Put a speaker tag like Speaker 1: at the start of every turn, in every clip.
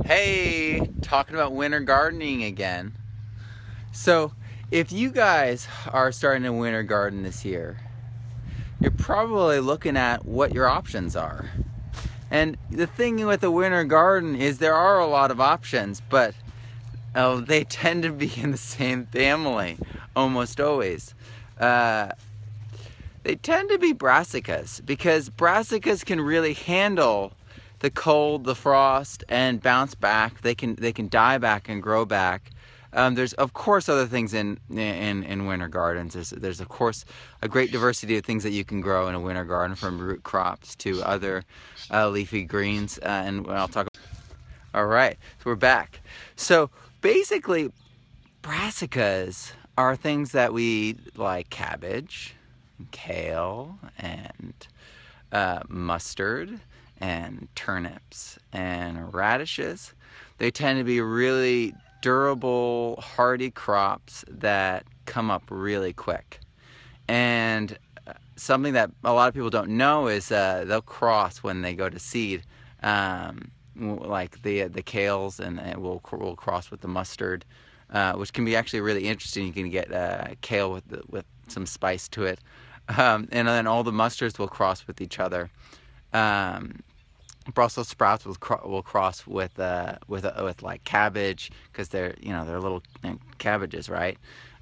Speaker 1: Hey, talking about winter gardening again. So, if you guys are starting a winter garden this year, you're probably looking at what your options are. And the thing with a winter garden is there are a lot of options, but they tend to be in the same family almost always. They tend to be brassicas because brassicas can really handle the cold, the frost, and bounce back. They can die back and grow back. There's of course other things in winter gardens. There's of course a great diversity of things that you can grow in a winter garden, from root crops to other leafy greens, and I'll talk. All right, so we're back. So basically, brassicas are things that we eat, like cabbage, kale, and mustard, and turnips, and radishes. They tend to be really durable, hardy crops that come up really quick. And something that a lot of people don't know is they'll cross when they go to seed. Like the kales, and it will cross with the mustard, which can be actually really interesting. You can get kale with some spice to it, and then all the mustards will cross with each other. Brussels sprouts will cross with like cabbage, because they're little cabbages, right?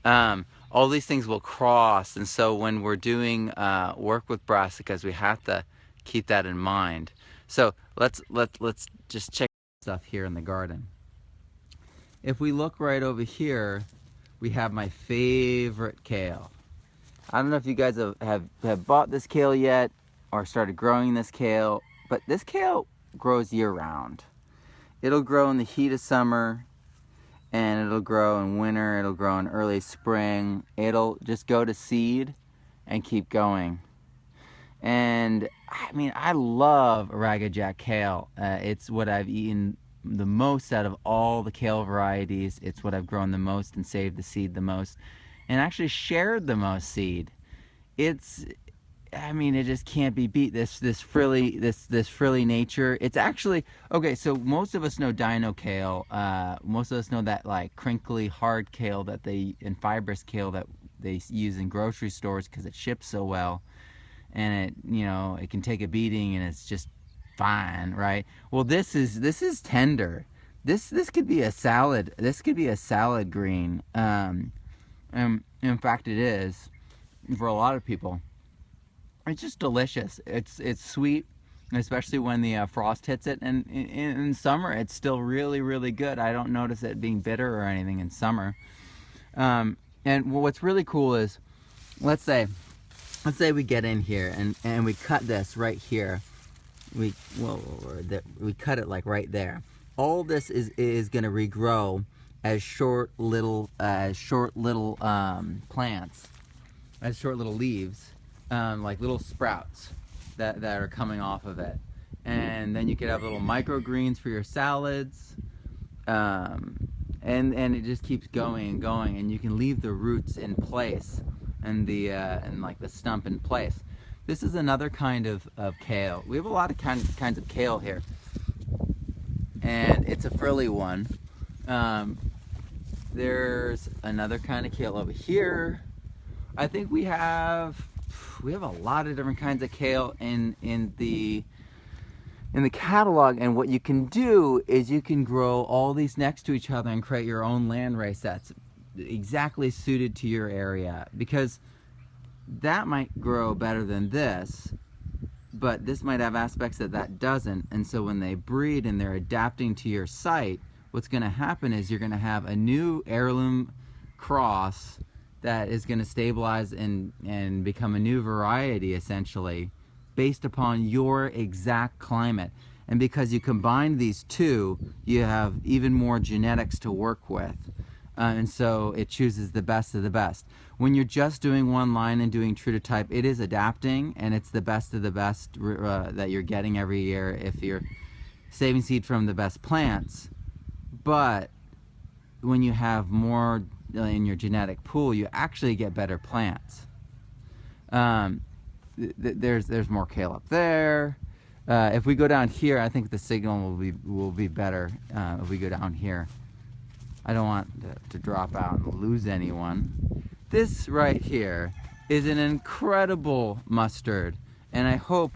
Speaker 1: All these things will cross, and so when we're doing work with brassicas, we have to keep that in mind. So let's just check stuff here in the garden. If we look right over here, we have my favorite kale. I don't know if you guys have bought this kale yet or started growing this kale, but this kale grows year-round. It'll grow in the heat of summer, and it'll grow in winter, it'll grow in early spring. It'll just go to seed and keep going. And I mean, I love Ragged Jack kale. It's what I've eaten the most out of all the kale varieties. It's what I've grown the most and saved the seed the most, and actually shared the most seed. I mean, it just can't be beat. This frilly nature. It's actually okay. So most of us know dino kale. Most of us know that like crinkly, hard kale and fibrous kale that they use in grocery stores because it ships so well, and it can take a beating, and it's just fine, right? Well, this is tender. This could be a salad. This could be a salad green. In fact, it is for a lot of people. It's just delicious. It's sweet, especially when the frost hits it. And in summer, it's still really, really good. I don't notice it being bitter or anything in summer. And what's really cool is, let's say we get in here and we cut this right here. We cut it like right there. All this is going to regrow as short little plants, as short little leaves. Like little sprouts that are coming off of it. And then you could have little microgreens for your salads. And it just keeps going and going, and you can leave the roots in place and like the stump in place. This is another kind of kale. We have a lot of kinds of kale here, and it's a frilly one. There's another kind of kale over here. I think we have a lot of different kinds of kale in the catalog, and what you can do is you can grow all these next to each other and create your own landrace that's exactly suited to your area, because that might grow better than this, but this might have aspects that doesn't. And so when they breed and they're adapting to your site, what's going to happen is you're going to have a new heirloom cross that is going to stabilize and become a new variety, essentially, based upon your exact climate. And because you combine these two, you have even more genetics to work with. And so it chooses the best of the best. When you're just doing one line and doing true to type, it is adapting, and it's the best of the best that you're getting every year if you're saving seed from the best plants. But when you have more in your genetic pool, you actually get better plants. There's more kale up there. If we go down here, I think the signal will be better if we go down here. I don't want to drop out and lose anyone. This right here is an incredible mustard, and I hope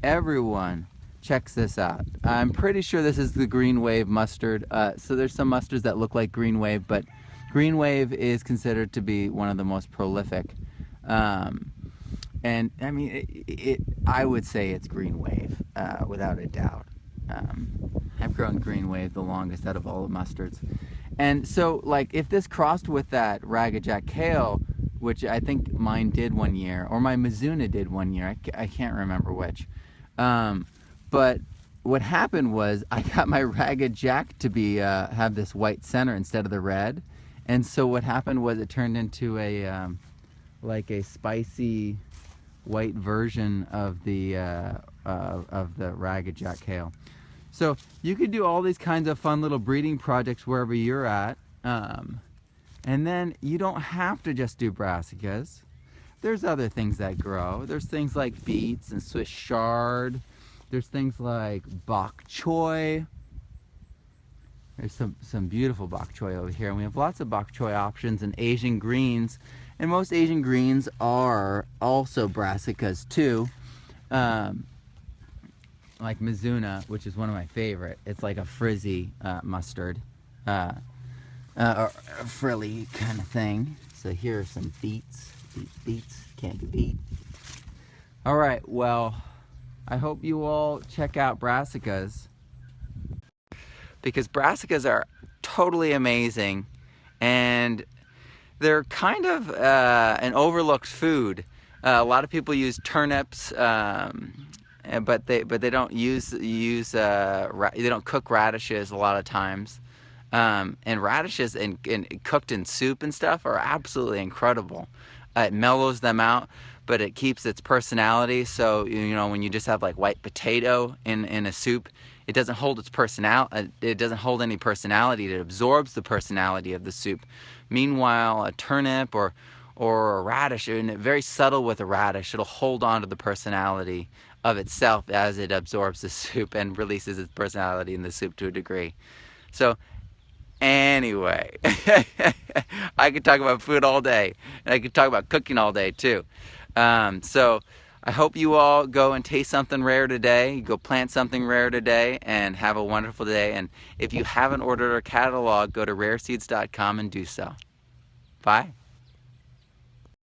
Speaker 1: everyone checks this out. I'm pretty sure this is the Green Wave mustard. So there's some mustards that look like Green Wave, but Green Wave is considered to be one of the most prolific. And I mean, I would say it's Green Wave, without a doubt. I've grown Green Wave the longest out of all the mustards. And so, like, if this crossed with that Ragged Jack Kale, which I think mine did one year, or my Mizuna did one year, I can't remember which. But what happened was I got my Ragged Jack to be have this white center instead of the red. And so what happened was it turned into a like a spicy white version of the Ragged Jack Kale. So you could do all these kinds of fun little breeding projects wherever you're at. And then you don't have to just do brassicas. There's other things that grow. There's things like beets and Swiss chard. There's things like bok choy. There's some beautiful bok choy over here. And we have lots of bok choy options and Asian greens. And most Asian greens are also brassicas too. Like Mizuna, which is one of my favorite. It's like a frizzy mustard, or a frilly kind of thing. So here are some beets. Beets, can't be beat. All right, well, I hope you all check out brassicas, because brassicas are totally amazing, and they're kind of an overlooked food. A lot of people use turnips, but they don't they don't cook radishes a lot of times. And radishes and cooked in soup and stuff are absolutely incredible. It mellows them out, but it keeps its personality. So, you know, when you just have like white potato in a soup, it doesn't hold its personality. It doesn't hold any personality. It absorbs the personality of the soup. Meanwhile, a turnip or a radish, and very subtle with a radish, it'll hold on to the personality of itself as it absorbs the soup and releases its personality in the soup to a degree. So anyway, I could talk about food all day, and I could talk about cooking all day too. So I hope you all go and taste something rare today, go plant something rare today, and have a wonderful day. And if you haven't ordered our catalog, go to rareseeds.com and do so. Bye.